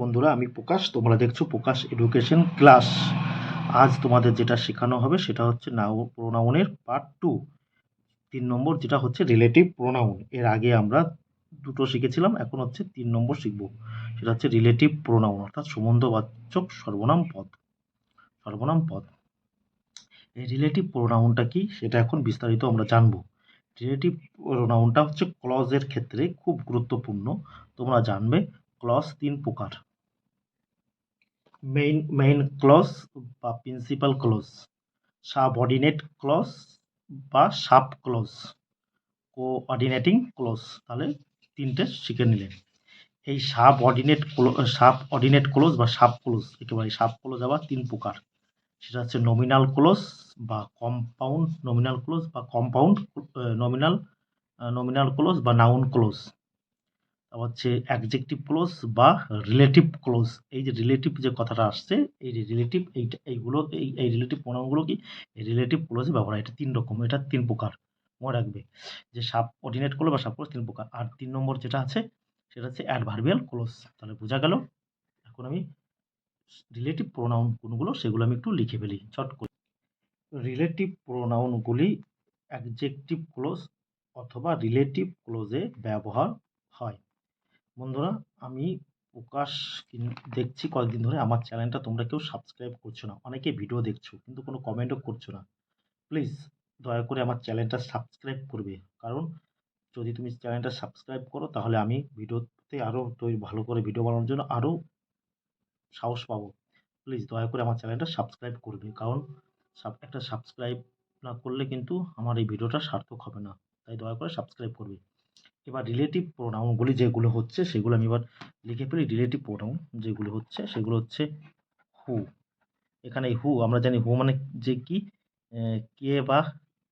বন্ধুরা, আমি প্রকাশ। তোমরা দেখছো প্রকাশ এডুকেশন ক্লাস। আজ তোমাদের যেটা শেখানো হবে সেটা হচ্ছে প্রোনাউনের পার্ট 2, 3 নম্বর, যেটা হচ্ছে রিলেটিভ প্রোনাউন। এর আগে আমরা দুটো শিখেছিলাম, এখন হচ্ছে 3 নম্বর শিখবো, সেটা হচ্ছে রিলেটিভ প্রোনাউন, অর্থাৎ সম্বন্ধবাচক সর্বনাম পদ। সর্বনাম পদ এই রিলেটিভ প্রোনাউনটা কি সেটা এখন বিস্তারিত আমরা জানবো। রিলেটিভ প্রোনাউনটা হচ্ছে ক্লজের ক্ষেত্রে খুব গুরুত্বপূর্ণ। তোমরা জানবে ক্লজ 3 প্রকার: মেইন ক্লজ বা প্রিন্সিপাল ক্লজ, সাবঅর্ডিনেট ক্লজ বা সাব ক্লজ, কোঅর্ডিনেটিং ক্লজ। তাহলে তিনটে শিখে নিলেন। এই সাবঅর্ডিনেট ক্লজ বা সাব ক্লজ, একেবারে সাব ক্লজ আবার 3 প্রকার। সেটা হচ্ছে নমিনাল ক্লজ বা কম্পাউন্ড নমিনাল ক্লজ বা কম্পাউন্ড নমিনাল ক্লজ বা নাউন ক্লজ। হচ্ছে অ্যাডজেক্টিভ ক্লোজ বা রিলেটিভ ক্লোজ। এই যে রিলেটিভ যে কথাটা আসছে, এই যে রিলেটিভ, এই রিলেটিভ প্রোনাউনগুলো কি এই রিলেটিভ ক্লোজে ব্যবহার হয়। এটা 3 রকম, এটা 3 প্রকার, মনে রাখবে। যে সাবঅর্ডিনেট ক্লোজ বা সাব ক্লোজ 3 প্রকার। আর 3 নম্বর যেটা আছে সেটা হচ্ছে অ্যাডভার্বিয়াল ক্লোজ। তাহলে বোঝা গেল। এখন আমি রিলেটিভ প্রোনাউন কোনগুলো সেগুলো আমি একটু লিখে ফেলি চট করে। রিলেটিভ প্রোনাউনগুলি অ্যাডজেক্টিভ ক্লোজ অথবা রিলেটিভ ক্লোজে ব্যবহার হয়। বন্ধুরা, আমি প্রকাশ দেখছি কয়েকদিন ধরে আমার চ্যানেলটা তোমরা কেউ সাবস্ক্রাইব করছো না। অনেকে ভিডিও দেখছো কিন্তু কোনো কমেন্টও করছো না। প্লিজ দয়া করে আমার চ্যানেলটা সাবস্ক্রাইব করবে, কারণ যদি তুমি চ্যানেলটা সাবস্ক্রাইব করো তাহলে আমি ভিডিওতে আরও ভালো করে ভিডিও বানানোর জন্য আরও সাহস পাবো। প্লিজ দয়া করে আমার চ্যানেলটা সাবস্ক্রাইব করবে, কারণ একটা সাবস্ক্রাইব না করলে কিন্তু আমার এই ভিডিওটা সার্থক হবে না। তাই দয়া করে সাবস্ক্রাইব করবে। এবার রিলেটিভ প্রোনাউনগুলি যেগুলো হচ্ছে সেগুলো আমি এবার লিখে ফেলি। রিলেটিভ প্রোনাউন যেগুলো হচ্ছে সেগুলো হচ্ছে হু। এখানে হু আমরা জানি হু মানে যে কি, কে বা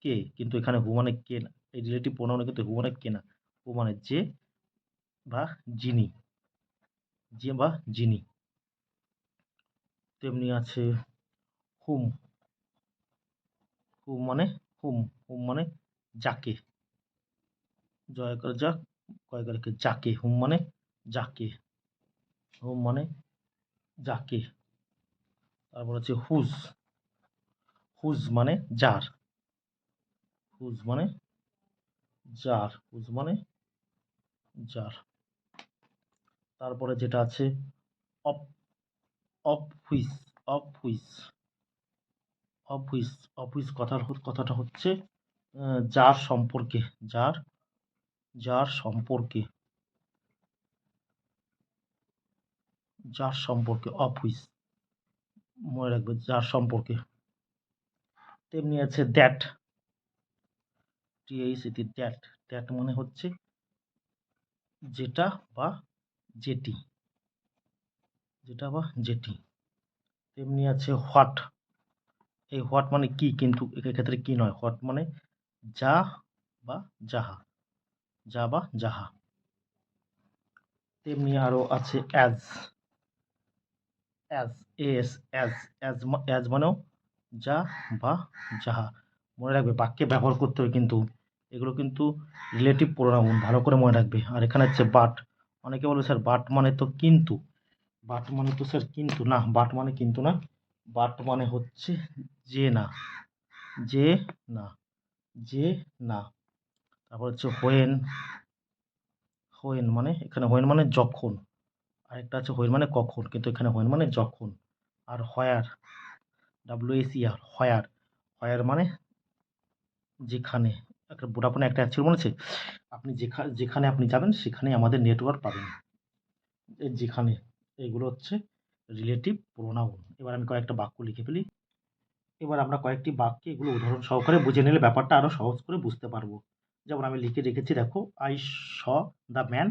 কে, কিন্তু এখানে হু মানে কে না। এই রিলেটিভ প্রোনাউনে কিন্তু হু মানে কে না, হু মানে যে বা যিনি, যে বা যিনি। তেমনি আছে হুম। হুম মানে হুম মানে যাকে, জয় করে যাক, কয় করে কে, যাকে। হুম মানে যাকে, হুম মানে যাকে। তারপর হচ্ছে হুজ। হুজ মানে যার, হুজ মানে যার, হুজ মানে যার। তারপরে যেটা আছে of, of which, of which, of which, of which কথাটা হচ্ছে যার সম্পর্কে, যার, যার সম্পর্কে, যার সম্পর্কে অফ হুইচ, মনে রাখবে যার সম্পর্কে। তেমনি আছে দ্যাট, টিএইচটি, দ্যাট। দ্যাট মানে হচ্ছে যেটা বা যেটি, যেটা বা যেটি। তেমনি আছে হোয়াট। এই হোয়াট মানে কি, কিন্তু এক্ষেত্রে কি নয়। হোয়াট মানে যা বা যাহা, যা বা যাহা। তেমনি আরো আছে as, as, S, as, as মানেও যা বা যাহা। মনে রাখবে বাক্যে ব্যবহার করতে হবে কিন্তু, এগুলো কিন্তু রিলেটিভ প্রোনাউন, ভালো করে মনে রাখবে। আর এখানে হচ্ছে বাট। অনেকে বলবে স্যার বাট মানে তো কিন্তু, বাট মানে তো স্যার কিন্তু না, বাট মানে কিন্তু না। বাট মানে হচ্ছে যে না, যে না, যে না। তারপর হচ্ছে হোয়েন। হোয়েন মানে, এখানে হোয়েন মানে যখন। আরেকটা আছে হোয়েন মানে কখন, কিন্তু এখানে হোয়েন মানে যখন। আর হোয়ার, WHER, হোয়ার। হোয়ার মানে যেখানে। একটা ভোডাফোনে একটা অ্যাড ছিল, মনে আছে? আপনি যেখানে আপনি যাবেন সেখানে আমাদের নেটওয়ার্ক পাবেন। যেখানে, এইগুলো হচ্ছে রিলেটিভ প্রোনাউন। এবার আমি কয়েকটা বাক্য লিখে ফেলি। এবার আমরা কয়েকটি বাক্যে এগুলো উদাহরণ সহকারে বুঝে নিলে ব্যাপারটা আরও সহজ করে বুঝতে পারবো। যেমন আমি লিখে রেখেছি, দেখো, I saw the man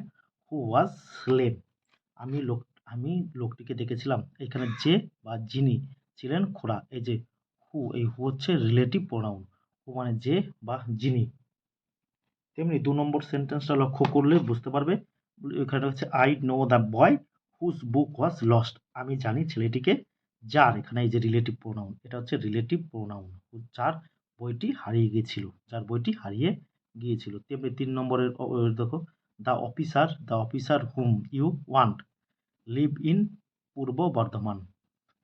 who was slain. আমি লোকটিকে দেখেছিলাম। এখানে যে বা যিনি ছিলেন খোঁড়া। এই যে হু, এই হু হচ্ছে রিলেটিভ প্রোনাউন। হু মানে যে বা যিনি। তেমনি 2 নম্বর সেন্টেন্সটা লক্ষ্য করলে বুঝতে পারবে। এখানে হচ্ছে I know the boy whose book was lost. আমি জানি ছেলেটিকে যার, এখানে এই যে রিলেটিভ প্রোনাউন, এটা হচ্ছে রিলেটিভ প্রোনাউন, যার বইটি হারিয়ে গিয়েছিল, যার বইটি হারিয়ে গিয়েছিল। তেমনি 3 নম্বরের দেখো, the officer whom you want. Live in Purba Bardhaman.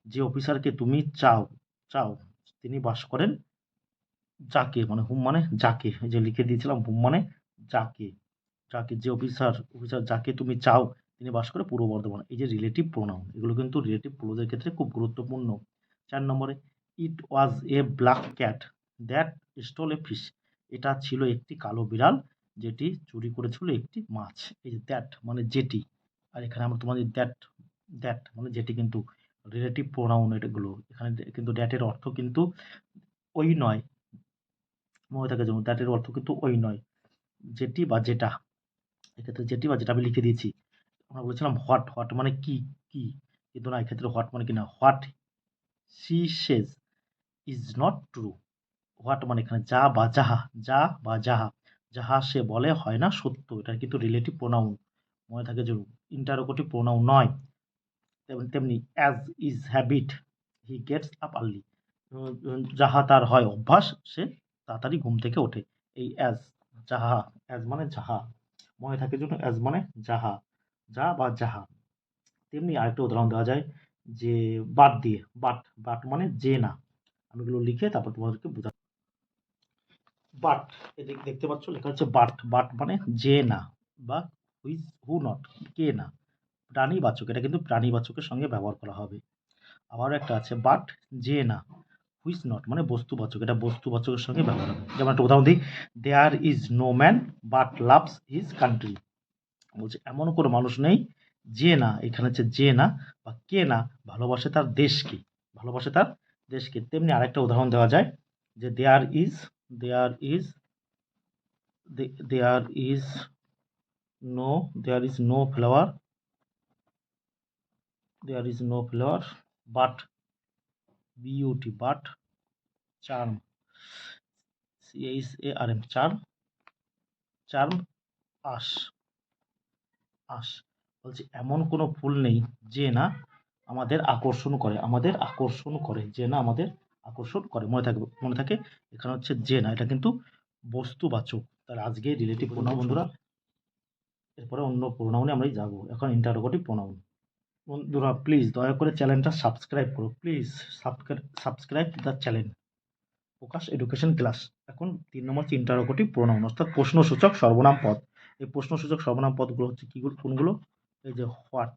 যে অফিসারকে তুমি চাও চাও তিনি বাস করেন যাকে, মানে হুম মানে যাকে, এই যে লিখে দিয়েছিলাম হুম মানে যাকে, যাকে যে অফিসার যাকে তুমি চাও তিনি বাস করে পূর্ব বর্ধমান। এই যে রিলেটিভ প্রোনাউন, এগুলো কিন্তু রিলেটিভ ক্লোজের ক্ষেত্রে খুব গুরুত্বপূর্ণ। 4 নম্বরে, it was a black cat that stole a fish. এটা ছিল একটি কালো বিড়াল যেটি চুরি করেছিল একটি মাছ। এই যে দ্যাট মানে যেটি, আর এখানে আমরা তোমাদের দ্যাট দ্যাট মানে যেটি কিন্তু রিলেটিভ প্রোনাউন এগুলো। এখানে কিন্তু দ্যাটের অর্থ কিন্তু ওই নয়, মনে থাকে যেমন দ্যাটের অর্থ কিন্তু ওই নয়, যেটি বা যেটা। এক্ষেত্রে যেটি বা যেটা আমি লিখে দিয়েছি। আমরা বলেছিলাম হোয়াট, হোয়াট মানে কি, কি, কিন্তু না, এক্ষেত্রে হোয়াট মানে কি না, what she says is not true. What মানে এখানে যা বা যাহা, যা বা যাহা, যাহা সে বলে হয় না সত্য। এটা কিন্তু রিলেটিভ প্রোনাউন, মনে থাকে জরুর, ইন্টারোগেটিভ প্রোনাউন নয়। তেমনি as is habit he gets up early. যাহা তার হয় অভ্যাস, সে তাড়াতাড়ি ঘুম থেকে ওঠে। এই অ্যাজ, যাহা, অ্যাজ মানে যাহা, মনে থাকে জন্য অ্যাজ মানে যাহা, যা বা যাহা। তেমনি আরেকটা উদাহরণ দেওয়া যায় যে বাট দিয়ে, বাট, বাট মানে যে না। আমি এগুলো লিখে তারপর তোমাদেরকে বোঝা। বাট, এদিকে দেখতে পাচ্ছ লেখা হচ্ছে বাট, বাট মানে যে না, বা হুইচ, হু নট, কে না, প্রাণীবাচক, এটা কিন্তু প্রাণীবাচকের সঙ্গে ব্যবহার করা হবে। আবারও একটা আছে বাট যে না, হুইচ নট মানে বস্তুবাচক, এটা বস্তুবাচকের সঙ্গে ব্যবহার হবে। যেমন একটা উদাহরণ দিই, there is no man but loves his country. বলছে এমন কোনো মানুষ নেই যে না, এখানে হচ্ছে যে না বা কে না ভালোবাসে তার দেশকে, ভালোবাসে তার দেশকে। তেমনি আরেকটা উদাহরণ দেওয়া যায় যে there is no flower, there is no flower but beauty, but charm, CHARM, charm, charm us, us. বলছি এমন কোনো ফুল নেই যে না আমাদের আকর্ষণ করে, আমাদের আকর্ষণ করে, যে না আমাদের আকর্ষণ করে। মনে থাকে এখানে হচ্ছে যে না, এটা কিন্তু বস্তুবাচক। তাহলে আজকে রিলেটিভ প্রোনাউন বন্ধুরা, এরপরে অন্য প্রোনাউনে আমরাই যাবো। এখন ইন্টারোগেটিভ প্রোনাউন। বন্ধুরা প্লিজ দয়া করে চ্যানেলটা সাবস্ক্রাইব করো, please subscribe the channel Prakash education class. এখন 3 নম্বর হচ্ছে ইন্টারোগেটিভ প্রোনাউন, অর্থাৎ প্রশ্নসূচক সর্বনাম পদ। এই প্রশ্নসূচক সর্বনাম পদগুলো হচ্ছে কিগুলো, কোনগুলো? এই যে হোয়াট,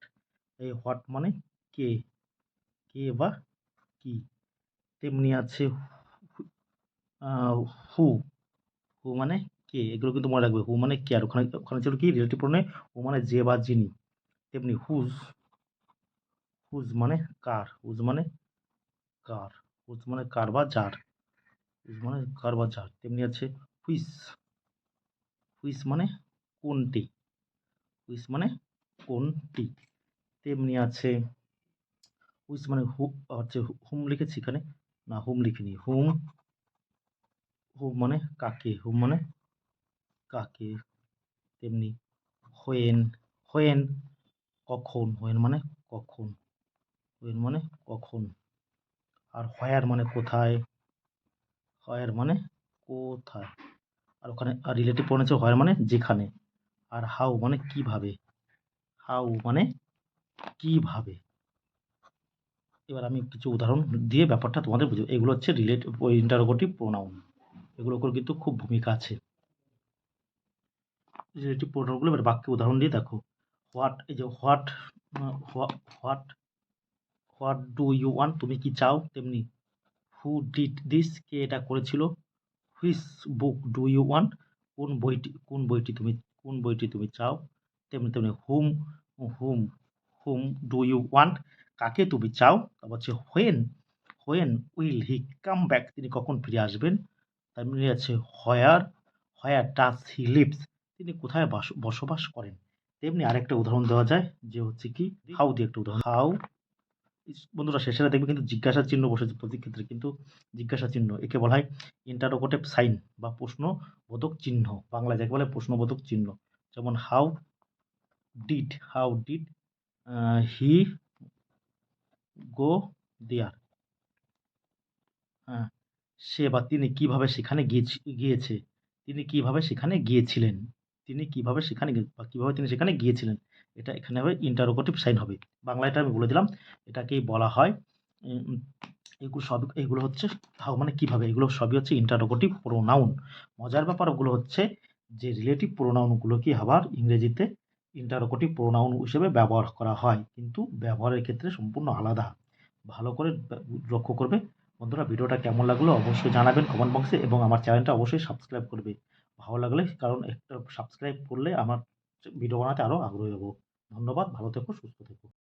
এই হোয়াট মানে কে, কে বা কি। তেমনি আছে হু, হু মানে কে, এগুলো কিন্তু মনে রাখবে। হু মানে কে, আর ওখানে ওখানে ছিল কি রিলেটিভ প্রোনাউনে, হু মানে যে বা যিনি। তেমনি হুজ, হুজ মানে কার, হুজ মানে কার, হুজ মানে কার বা যার, হুজ মানে কার বা যার। তেমনি আছে হুইস, হুইস মানে কোনটি, হুইচ মানে কোনটি। তেমনি আছে হুইচ মানে হচ্ছে হুম লিখেছি এখানে, না হুম লিখিনি, হুম, হুম মানে কাকে, হুম মানে কাকে। তেমনি হোয়েন, হোয়েন কখন, হোয়েন মানে কখন, হোয়েন মানে কখন। আর হোয়ার মানে কোথায়, হোয়ার মানে কোথায়। আর ওখানে আর রিলেটিভ প্রোনাউন আছে হোয়ার মানে যেখানে। আর হাউ মানে কিভাবে, হাউ মানে কিভাবে। এবার আমি কিছু উদাহরণ দিয়ে ব্যাপারটা তোমাদের বুঝিয়ে, এগুলো হচ্ছে ইন্টারোগেটিভ প্রোনাউন, এগুলোর উপর কিন্তু খুব ভূমিকা আছে। রিলেটিভ প্রোনাউনগুলো এবার বাক্যে উদাহরণ দিয়ে দেখো। হোয়াট, এই যে what, what, what do you want, তুমি কি চাও। তেমনি হু ডিড দিস, কে এটা করেছিল। Which book do you want, কোন বইটি তুমি চাও। তেমনি তেমনি whom whom do you want, কাকে তুমি চাও। তারপর হচ্ছে when will he come back, তিনি কখন ফিরে আসবেন। তেমনি আছে হোয়ার ডাজ হি লিভস, তিনি কোথায় বসবাস করেন। তেমনি আরেকটা উদাহরণ দেওয়া যায় যে হচ্ছে কি হাউ দিয়ে একটা উদাহরণ, হাউ। বন্ধুরা শেষে দেখবে কিন্তু জিজ্ঞাসা চিহ্ন বসেছে প্রতি ক্ষেত্রে, কিন্তু জিজ্ঞাসা চিহ্ন একে বলা হয় ইন্টারোগেটিভ সাইন বা প্রশ্নবোধক চিহ্ন, বাংলা যাকে বলে প্রশ্নবোধক চিহ্ন। যেমন হাউ ডিড হি গো দেয়ার, হ্যাঁ, সে বা তিনি কিভাবে সেখানে গিয়েছে, তিনি কিভাবে সেখানে গিয়েছিলেন, তিনি কিভাবে সেখানে বা কিভাবে তিনি সেখানে গিয়েছিলেন। এটা এখানে হবে ইন্টারোগেটিভ সাইন হবে। বাংলায় এটা আমি বলে দিলাম। এটাকেই বলা হয় উম এগুলো হচ্ছে মানে কিভাবে? এগুলো সবই হচ্ছে ইন্টারোগেটিভ প্রোনাউন। মজার ব্যাপার ওগুলো হচ্ছে যে রিলেটিভ প্রোনাউনগুলোকে আবার ইংরেজিতে ইন্টারোগেটিভ প্রোনাউন হিসেবে ব্যবহার করা হয়। কিন্তু ব্যবহারের ক্ষেত্রে সম্পূর্ণ আলাদা। ভালো করে লক্ষ্য করবে। বন্ধুরা, ভিডিওটা কেমন লাগলো অবশ্যই জানাবেন কমেন্ট বক্সে এবং আমার চ্যানেলটা অবশ্যই সাবস্ক্রাইব করবে। ভালো লাগলে, কারণ একটা সাবস্ক্রাইব করলে আমার ভিডিও বানাতে আরও আগ্রহী হব। ধন্যবাদ। ভালো থেকো, সুস্থ থেকো।